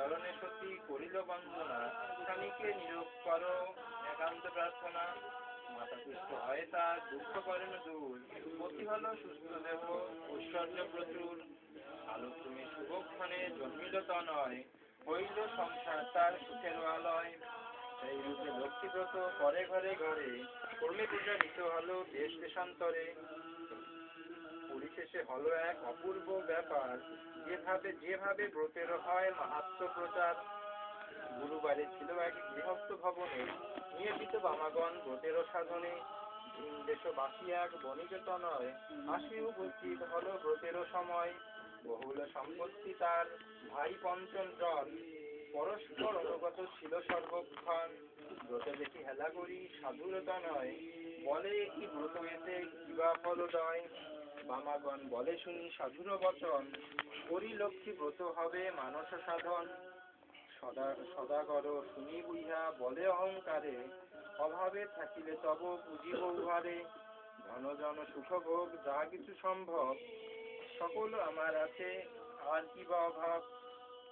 চরণে সতী করিল বন্দনা, স্বামীকে নিরোগ করো একান্ত প্রার্থনা। মাতা তুষ্ট হয় তার, দুঃখ করেন দূর, পতি হল সুস্থ দেহ, ঐশ্বর্য প্রচুর। আলোক্রমে শুভক্ষণে জন্মিল তনয়, হইল সংসার তার সুখের আলয়। এই রূপে লক্ষ্মীব্রত করে ঘরে ঘরে, ক্রমে পূজারিত হলো দেশ দেশান্তরে। পরিশেষে হলো এক অপূর্ব ব্যাপার, যেভাবে ব্রতের হয় মাহাত্ম্য প্রচার। গুরুবারে ছিল এক গৃহস্থ ভবনে, নিয়োজিত বামাগণ ব্রতের সাধনে। ভিন দেশবাসী এক বণিক তনয়, আসি উপস্থিত হলো ব্রতের সময়। বহুল সম্পত্তি তার, ভাই পঞ্চম জন, পরস্পর অনুগত ছিল সর্বক্ষণ। ব্রতে দেখি হেলা করি সাধুর তনয়, বলে কি ব্রত এতে কিবা ফলদয়। বামাগণ বলে শুনি সাধুর বচন, করি লক্ষ্মী ব্রত হবে মানস সাধন। সদাগর শুনি বুঝা বলে অহংকারে, অভাবে থাকিলে তব পুজিব উহারে। ধন জন সুখ ভোগ যা কিছু সম্ভব, সকল আমার আছে আর কি বা অভাব।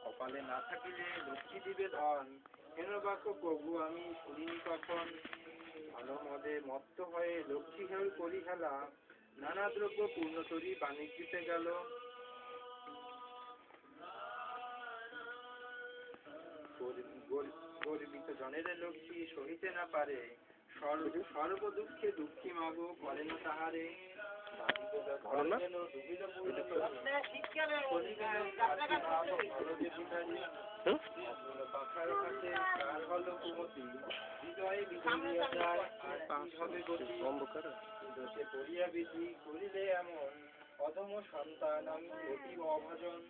কপালে না থাকিলে লক্ষ্মী দিবে ধন, হেন বাক্য কবু আমি শুনিনি কখন। ভালো মদে মত্ত হয়ে লক্ষ্মী হেউ করি হেলা, নানা দ্রব্য পূর্ণতরী বাণিজ্যিতে গেল। গর্বিত জনের লক্ষ্মী সহিতে না পারে, সর্ব দুঃখে দুঃখী মাগো করে না তাহারে। করিলে এমন অধম সন্তান আমি অতি অভাজন।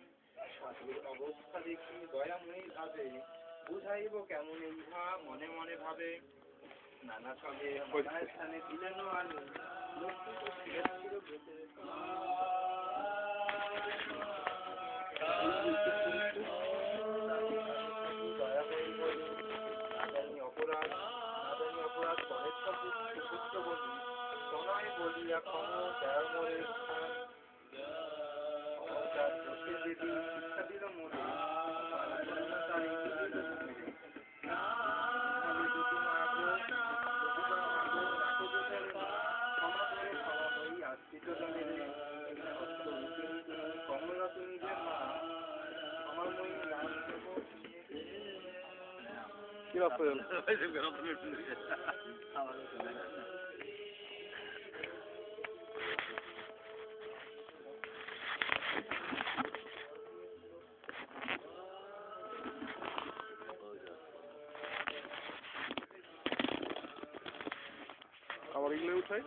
সাধুর অবস্থা দেখি দয়াময়ী ভাবে, বুঝাইব কেমন ইহা মনে মনে ভাবে। নানা ছলে নানা স্থানে দিলেন আনি, লক্ষ্মী তো ছিল ব্রতের অপরাধ পরের পুত্র বলি, তনয় বলিয়া ক্ষম দেয় মোরে স্থান। অহংকার দোষে দেবী শিক্ষা দিল মোরে, কমলা তুমি যে মা, কমলময়ী নাম দেব। কি বাপন আমার এগুলো উঠাই।